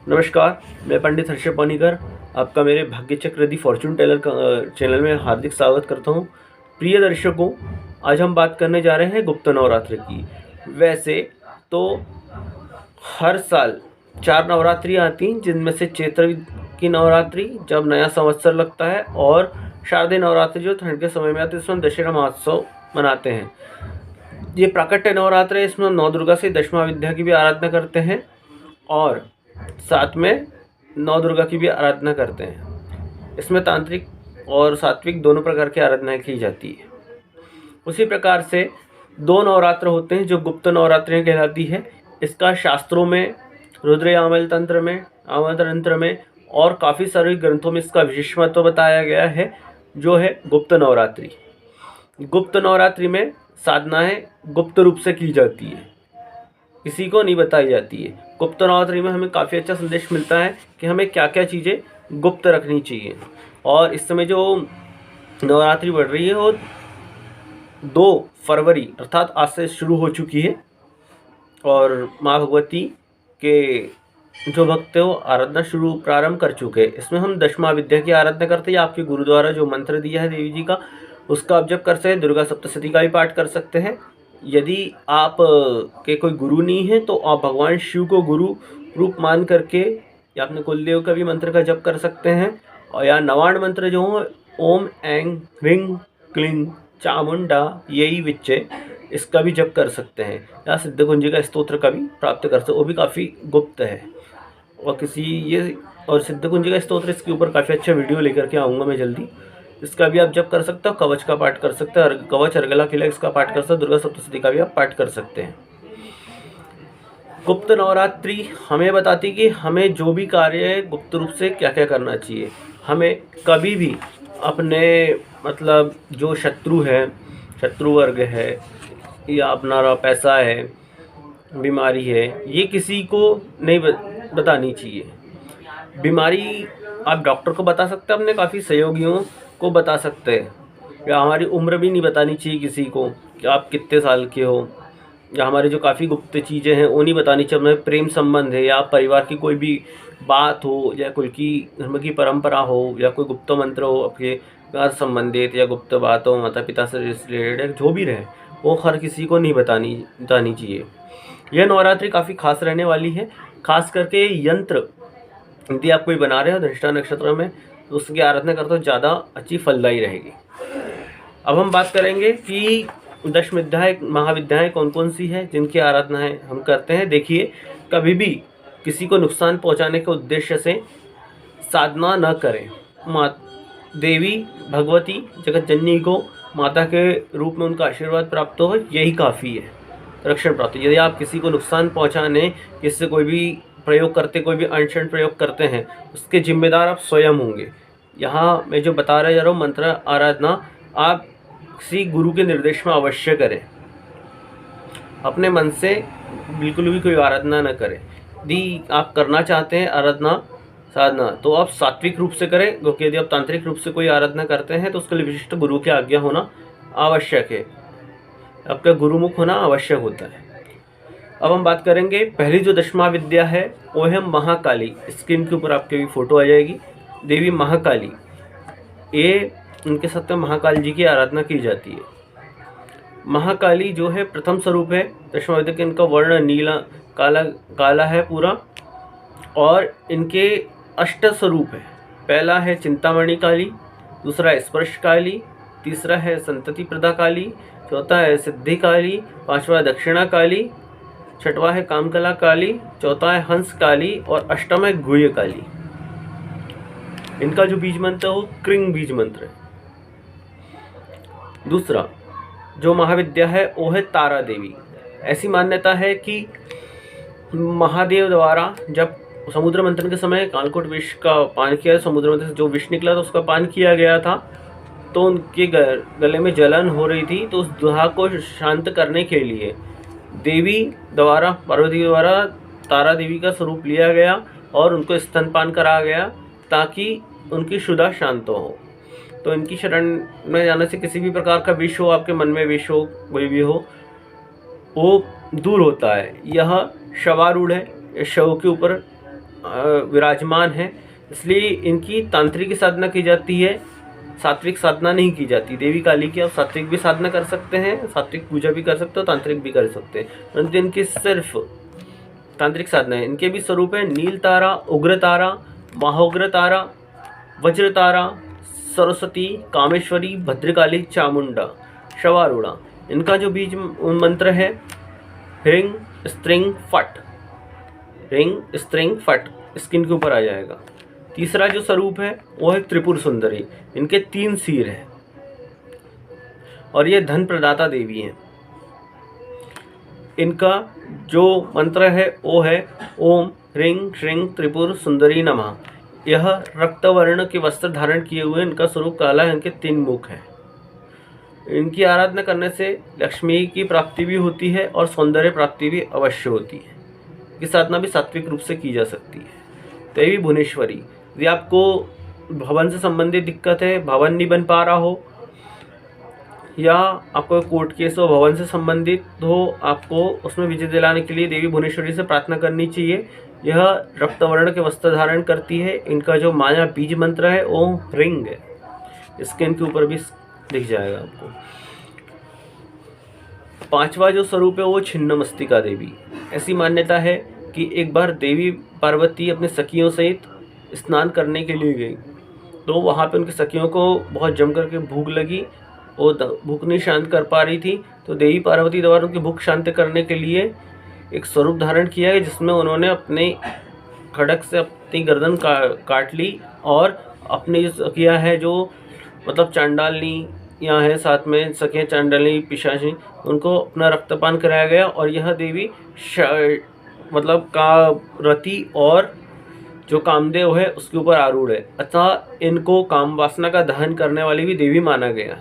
नमस्कार, मैं पंडित हर्षद पानीकर आपका मेरे भाग्य चक्र दी फॉर्चून टेलर चैनल में हार्दिक स्वागत करता हूँ। प्रिय दर्शकों, आज हम बात करने जा रहे हैं गुप्त नवरात्र की। वैसे तो हर साल 4 नवरात्रि आती हैं, जिनमें से चैत्र की नवरात्रि जब नया संवत्सर लगता है और शारदीय नवरात्रि जो ठंड के समय में आती है, इसमें हम दशहरा महोत्सव मनाते हैं। ये प्राकट्य नवरात्र है, इसमें हम नौ दुर्गा से दशमा विद्या की भी आराधना करते हैं और साथ में नौ दुर्गा की भी आराधना करते हैं। इसमें तांत्रिक और सात्विक दोनों प्रकार की आराधनाएं की जाती है। उसी प्रकार से दो नवरात्र होते हैं जो गुप्त नवरात्रियां कहलाती है। इसका शास्त्रों में, रुद्रयामल तंत्र में, आमंत्र तंत्र में और काफ़ी सारे ग्रंथों में इसका विशेष महत्व बताया गया है, जो है गुप्त नवरात्रि। गुप्त नवरात्रि में साधनाएं गुप्त रूप से की जाती है, किसी को नहीं बताई जाती है। गुप्त नवरात्रि में हमें काफ़ी अच्छा संदेश मिलता है कि हमें क्या क्या चीज़ें गुप्त रखनी चाहिए। और इस समय जो नवरात्रि बढ़ रही है वो 2 फरवरी अर्थात आज से शुरू हो चुकी है और माँ भगवती के जो भक्त हैं वो आराधना प्रारंभ कर चुके हैं। इसमें हम दशमा विद्या की आराधना करते हैं। आपके गुरु द्वारा जो मंत्र दिया है देवी जी का, उसका आप जप कर सकते हैं। दुर्गा सप्तशती का भी पाठ कर सकते हैं। यदि आप के कोई गुरु नहीं है तो आप भगवान शिव को गुरु रूप मान करके या अपने कुलदेव का भी मंत्र का जप कर सकते हैं। और या नवाण मंत्र जो हो, ओम ऐं ह्रीं क्लीं चामुंडा यही विच्चे, इसका भी जप कर सकते हैं। या सिद्ध कुंजिका स्तोत्र का भी प्राप्त कर सकते, वो भी काफ़ी गुप्त है। और सिद्ध कुंजिका स्तोत्र, इसके ऊपर काफ़ी अच्छा वीडियो लेकर के आऊँगा मैं जल्दी। इसका भी आप जप कर सकते हो। कवच का पाठ कर सकते हैं, कवच अर्गला किला इसका पाठ कर सकते हो। दुर्गा सप्तशती का भी आप पाठ कर सकते हैं। गुप्त नवरात्रि हमें बताती कि हमें जो भी कार्य है गुप्त रूप से क्या क्या करना चाहिए। हमें कभी भी अपने मतलब जो शत्रु है, शत्रु वर्ग है या अपना पैसा है, बीमारी है, ये किसी को नहीं बतानी चाहिए। बीमारी आप डॉक्टर को बता सकते हैं, अपने काफ़ी सहयोगियों को बता सकते हैं। या हमारी उम्र भी नहीं बतानी चाहिए किसी को कि आप कितने साल के हो। या हमारी जो काफ़ी गुप्त चीज़ें हैं वो नहीं बतानी चाहिए। हमें प्रेम संबंध है या परिवार की कोई भी बात हो या कोई की धर्म की परंपरा हो या कोई गुप्त मंत्र हो आपके घर संबंधित या गुप्त बात हो माता पिता से रिलेटेड, जो भी रहे वो हर किसी को नहीं बतानी चाहिए। यह नवरात्रि काफ़ी खास रहने वाली है। खास करके यंत्र यदि आप कोई बना रहे हो धनिष्ठा नक्षत्र में तो उसकी आराधना करते हो ज़्यादा अच्छी फलदायी रहेगी। अब हम बात करेंगे कि दश विद्याएँ महाविद्याएँ कौन कौन सी है जिनकी आराधनाएँ हम करते हैं। देखिए, कभी भी किसी को नुकसान पहुंचाने के उद्देश्य से साधना न करें। देवी भगवती जगत जननी को माता के रूप में उनका आशीर्वाद प्राप्त हो, यही काफ़ी है रक्षण प्राप्त। यदि आप किसी को नुकसान पहुंचाने, किससे कोई भी प्रयोग करते, कोई भी अनशन प्रयोग करते हैं, उसके जिम्मेदार आप स्वयं होंगे। यहाँ मैं जो बता रहा जा रहा हूँ मंत्र आराधना, आप किसी गुरु के निर्देश में अवश्य करें। अपने मन से बिल्कुल भी कोई आराधना न करें। यदि आप करना चाहते हैं आराधना साधना तो आप सात्विक रूप से करें, क्योंकि यदि आप तांत्रिक रूप से कोई आराधना करते हैं तो उसके लिए विशिष्ट गुरु की आज्ञा होना आवश्यक है। आपका गुरुमुख होना आवश्यक होता है। अब हम बात करेंगे पहली जो दशमा विद्या है वो है महाकाली। स्क्रीन के ऊपर आपके भी फोटो आ जाएगी। देवी महाकाली, ये उनके साथ में महाकाल जी की आराधना की जाती है। महाकाली जो है प्रथम स्वरूप है दशमा विद्या के। इनका वर्ण नीला काला है पूरा और इनके अष्ट स्वरूप है। पहला है चिंतामणि काली, दूसरा है स्पर्श काली, तीसरा है संतति प्रदा काली, चौथा है सिद्धि काली, पांचवा दक्षिणा काली, छठवा है कामकला काली, चौथा है हंस काली और अष्टम है गुह्य काली। इनका जो बीज मंत्र है वो क्रिंग बीज मंत्र है। दूसरा जो महाविद्या है वो है तारा देवी। ऐसी मान्यता है कि महादेव द्वारा जब समुद्र मंथन के समय कालकोट विष का पान किया, समुद्र मंथन से जो विष निकला था उसका पान किया गया था, तो उनके गले में जलन हो रही थी। तो उस दुहा को शांत करने के लिए देवी द्वारा, पार्वती द्वारा तारा देवी का स्वरूप लिया गया और उनको स्तनपान कराया गया ताकि उनकी क्षुधा शांत हो। तो इनकी शरण में जाने से किसी भी प्रकार का विष हो, आपके मन में विष हो, कोई भी हो, वो दूर होता है। यह शवारूढ़ है, शव के ऊपर विराजमान है, इसलिए इनकी तांत्रिक साधना की जाती है, सात्विक साधना नहीं की जाती। देवी काली की आप सात्विक भी साधना कर सकते हैं, सात्विक पूजा भी कर सकते हो, तांत्रिक भी कर सकते हैं, परंतु इनकी सिर्फ तांत्रिक साधना है। इनके भी स्वरूप है नील तारा, उग्र तारा, महोग्र तारा, वज्र तारा, सरस्वती, कामेश्वरी, भद्रकाली, चामुंडा, शवारूढ़ा। इनका जो बीज मंत्र है ह्रीं स्त्रीं फट, ह्रीं स्त्रीं फट, स्किन के ऊपर आ जाएगा। तीसरा जो स्वरूप है वो है त्रिपुर सुंदरी। इनके 3 सिर हैं और ये धन प्रदाता देवी हैं। इनका जो मंत्र है वो है ओम ह्रीं श्रीं त्रिपुर सुंदरी नमः। यह रक्त वर्ण के वस्त्र धारण किए हुए, इनका स्वरूप काला है, इनके 3 मुख हैं। इनकी आराधना करने से लक्ष्मी की प्राप्ति भी होती है और सौंदर्य प्राप्ति भी अवश्य होती है। इसकी साधना भी सात्विक रूप से की जा सकती है। देवी भुवनेश्वरी, यदि आपको भवन से संबंधित दिक्कत है, भवन नहीं बन पा रहा हो, या आपको कोर्ट केस हो भवन से संबंधित हो, आपको उसमें विजय दिलाने के लिए देवी भुवनेश्वरी से प्रार्थना करनी चाहिए। यह रक्तवर्ण के वस्त्र धारण करती है। इनका जो माया बीज मंत्र है ओम ह्रीं है, स्किन के ऊपर भी दिख जाएगा आपको। 5वां जो स्वरूप है वो छिन्नमस्तिका देवी। ऐसी मान्यता है कि एक बार देवी पार्वती अपने सखियों सहित स्नान करने के लिए गई, तो वहाँ पे उनकी सखियों को बहुत जम करके भूख लगी, वो भूख नहीं शांत कर पा रही थी, तो देवी पार्वती द्वारा उनकी भूख शांत करने के लिए एक स्वरूप धारण किया है, जिसमें उन्होंने अपने खड़क से अपनी गर्दन काट ली और अपनी जो सखियाँ है, जो मतलब चांडालनी यहाँ है, साथ में सखियाँ चांडालनी पिशाची, उनको अपना रक्तपान कराया गया। और यह देवी मतलब का रति और जो कामदेव है उसके ऊपर आरूढ़ है, अतः इनको काम वासना का दहन करने वाली भी देवी माना गया।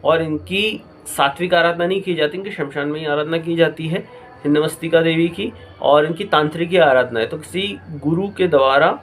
और इनकी सात्विक आराधना नहीं की जाती, इनकी शमशान में ही आराधना की जाती है छिन्नमस्तिका देवी की। और इनकी तांत्रिक आराधना है, तो किसी गुरु के द्वारा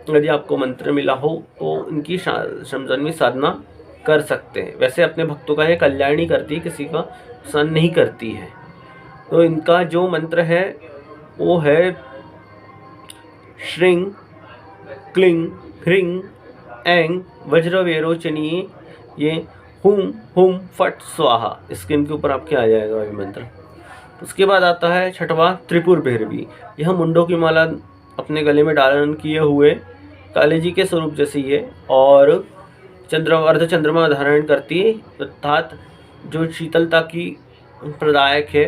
यदि आपको मंत्र मिला हो तो इनकी शमशान में साधना कर सकते हैं। वैसे अपने भक्तों का ये कल्याण ही करती है, किसी का नुकसान नहीं करती है। तो इनका जो मंत्र है वो है श्रीं क्लीं ह्रीं ऐं वज्रवेरोचनीय, ये हुम हुम फट स्वाहा, स्किन के ऊपर आपके आ जाएगा ये मंत्र। उसके बाद आता है 6वां त्रिपुर भैरवी। यह मुंडों की माला अपने गले में धारण किए हुए काली जी के स्वरूप जैसी है और अर्ध चंद्रमा धारण करती है, अर्थात जो शीतलता की प्रदायक है।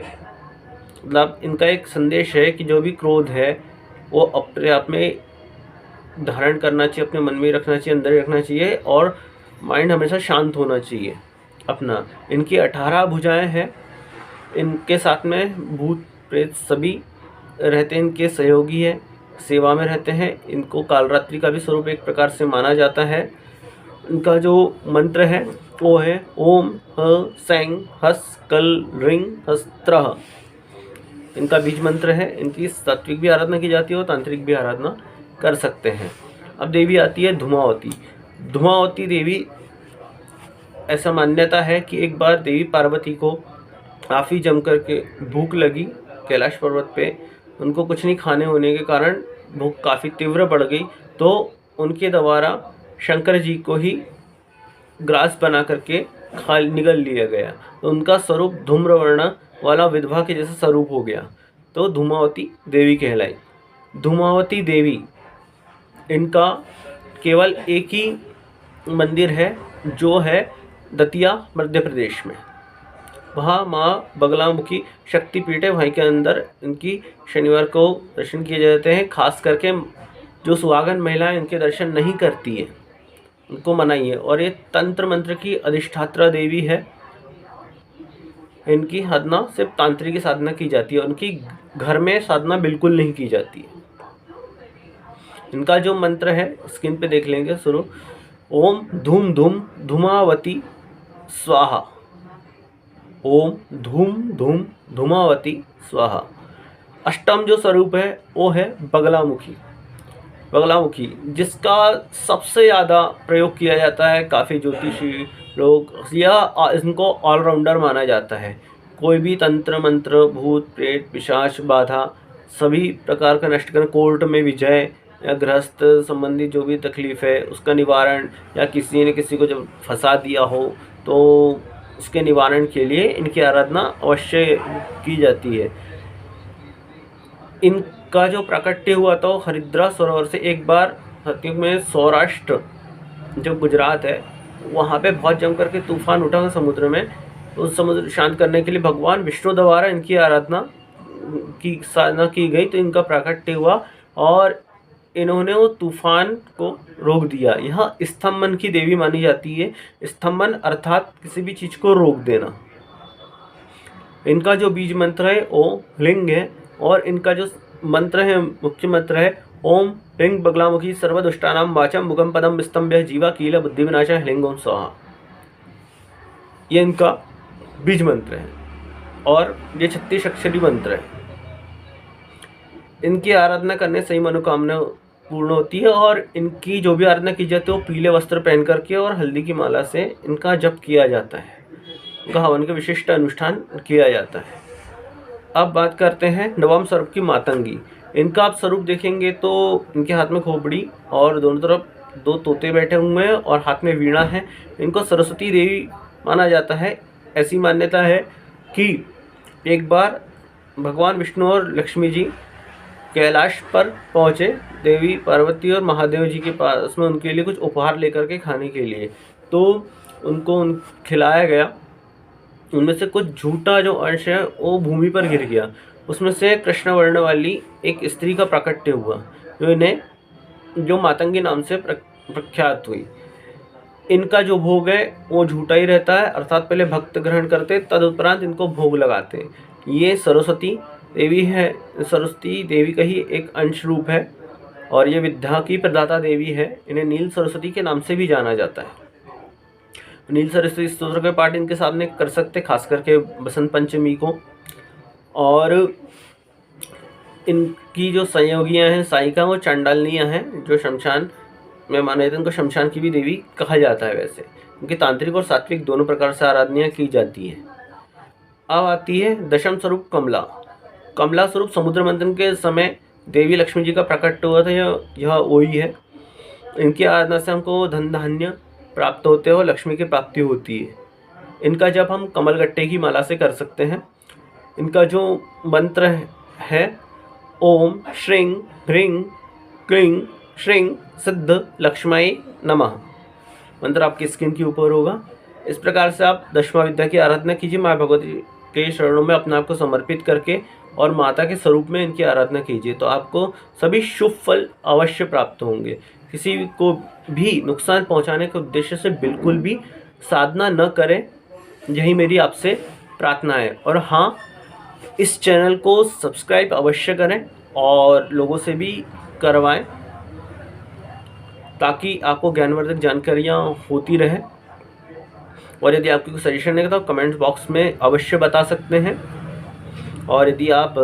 मतलब इनका एक संदेश है कि जो भी क्रोध है वो अपने आप में धारण करना चाहिए, अपने मन में रखना चाहिए, अंदर रखना चाहिए, और माइंड हमेशा शांत होना चाहिए अपना। इनकी 18 भुजाएं हैं, इनके साथ में भूत प्रेत सभी रहते हैं, इनके सहयोगी है, सेवा में रहते हैं। इनको कालरात्रि का भी स्वरूप एक प्रकार से माना जाता है। इनका जो मंत्र है वो है ओम ह सैं हस कल रिंग हस्त्रः, इनका बीज मंत्र है। इनकी सात्विक भी आराधना की जाती है और तांत्रिक भी आराधना कर सकते हैं। अब देवी आती है धूमावती। धूमावती देवी, ऐसा मान्यता है कि एक बार देवी पार्वती को काफ़ी जम करके भूख लगी कैलाश पर्वत पे, उनको कुछ नहीं खाने होने के कारण भूख काफ़ी तीव्र बढ़ गई, तो उनके द्वारा शंकर जी को ही ग्रास बना करके निगल लिया गया, तो उनका स्वरूप धूम्रवर्ण वाला विधवा के जैसा स्वरूप हो गया, तो धूमावती देवी कहलाई। धूमावती देवी, इनका केवल एक ही मंदिर है जो है दतिया मध्य प्रदेश में, वहाँ माँ बगलामुखी शक्तिपीठ है, वहीं के अंदर इनकी शनिवार को दर्शन किए जाते हैं। खास करके जो सुहागन महिलाएं इनके दर्शन नहीं करती है उनको मनाही है। और ये तंत्र मंत्र की अधिष्ठात्रा देवी है। इनकी साधना सिर्फ तांत्रिक साधना की जाती है, उनकी घर में साधना बिल्कुल नहीं की जाती है। इनका जो मंत्र है स्क्रीन पे देख लेंगे शुरू, ओम धूम धूम धूमावती स्वाहा, ओम धूम धूम धूमावती स्वाहा। अष्टम जो स्वरूप है वो है बगलामुखी। बगलामुखी जिसका सबसे ज़्यादा प्रयोग किया जाता है, काफ़ी ज्योतिषी लोग या इनको ऑलराउंडर माना जाता है। कोई भी तंत्र मंत्र भूत प्रेत पिशाच बाधा सभी प्रकार का नष्ट करना, कोर्ट में विजय या गृहस्थ संबंधी जो भी तकलीफ़ है उसका निवारण, या किसी ने किसी को जब फंसा दिया हो तो उसके निवारण के लिए इनकी आराधना अवश्य की जाती है। इनका जो प्राकट्य हुआ था वो हरिद्रा सरोवर से। एक बार सतयुग में सौराष्ट्र जो गुजरात है वहाँ पे बहुत जम करके तूफान उठा समुद्र में, तो उस समुद्र शांत करने के लिए भगवान विष्णु द्वारा इनकी आराधना की साधना की गई, तो इनका प्राकट्य हुआ और इन्होंने वो तूफान को रोक दिया। यह स्तंभन की देवी मानी जाती है। स्तंभन अर्थात किसी भी चीज़ को रोक देना। इनका जो बीज मंत्र है ओम लिंग है, और इनका जो मंत्र है मुख्य मंत्र है ओम लिंग बगलामुखी सर्वदुष्टानाम वाचम मुगम पदम स्तंभ्य जीवा कील बुद्धि विनाश लिंग ओम स्वाहा। ये इनका बीज मंत्र है और ये 36 अक्षरी मंत्र है। इनकी आराधना करने से ही मनोकामना पूर्ण होती है, और इनकी जो भी आराधना की जाती है वो पीले वस्त्र पहन करके और हल्दी की माला से इनका जप किया जाता है, इनका हवन का विशिष्ट अनुष्ठान किया जाता है। अब बात करते हैं नवम स्वरूप की मातंगी। इनका आप स्वरूप देखेंगे तो इनके हाथ में खोपड़ी और दोनों तरफ 2 तोते बैठे हुए हैं और हाथ में वीणा है। इनको सरस्वती देवी माना जाता है। ऐसी मान्यता है कि एक बार भगवान विष्णु और लक्ष्मी जी कैलाश पर पहुँचे, देवी पार्वती और महादेव जी के पास में उनके लिए कुछ उपहार लेकर के खाने के लिए, तो उनको खिलाया गया। उनमें से कुछ झूठा जो अंश है वो भूमि पर गिर गया। उसमें से कृष्ण वर्ण वाली एक स्त्री का प्राकट्य हुआ जो इन्हें जो मातंगी नाम से प्रख्यात हुई। इनका जो भोग है वो झूठा ही रहता है, अर्थात पहले भक्त ग्रहण करते तदुपरांत इनको भोग लगाते। ये सरस्वती देवी है। सरस्वती देवी का ही एक अंश रूप है और ये विद्या की प्रदाता देवी है। इन्हें नील सरस्वती के नाम से भी जाना जाता है। नील सरस्वती स्तोत्र का पाठ इनके सामने कर सकते, खास करके बसंत पंचमी को। और इनकी जो सहयोगियाँ हैं साइका, वो चांडालनियाँ हैं जो शमशान में माने जाते हैं। इनको शमशान की भी देवी कहा जाता है। वैसे इनकी तांत्रिक और सात्विक दोनों प्रकार से आराधना की जाती है। अब आती है दशम स्वरूप कमला। कमला स्वरूप समुद्र मंथन के समय देवी लक्ष्मी जी का प्रकट हुआ था। यह वही है। इनकी आराधना से हमको धन धान्य प्राप्त होते हो, लक्ष्मी की प्राप्ति होती है। इनका जब हम कमलगट्टे की माला से कर सकते हैं। इनका जो मंत्र है ओम श्रीं ह्रीं क्लीं श्रीं सिद्ध लक्ष्मी नमः। मंत्र आपकी स्क्रीन के ऊपर होगा। इस प्रकार से आप दशमा विद्या की आराधना कीजिए। माँ भगवती के शरणों में अपने आप को समर्पित करके और माता के स्वरूप में इनकी आराधना कीजिए, तो आपको सभी शुभ फल अवश्य प्राप्त होंगे। किसी को भी नुकसान पहुंचाने के उद्देश्य से बिल्कुल भी साधना न करें, यही मेरी आपसे प्रार्थना है। और हाँ, इस चैनल को सब्सक्राइब अवश्य करें और लोगों से भी करवाएं, ताकि आपको ज्ञानवर्धक जानकारियाँ होती रहे। और यदि आपकी कोई सजेशन है तो कमेंट बॉक्स में अवश्य बता सकते हैं। और यदि आप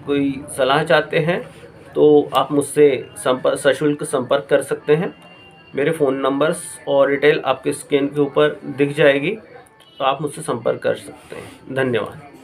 कोई सलाह चाहते हैं तो आप मुझसे सशुल्क संपर्क कर सकते हैं। मेरे फ़ोन नंबर्स और डिटेल आपके स्क्रीन के ऊपर दिख जाएगी, तो आप मुझसे संपर्क कर सकते हैं। धन्यवाद।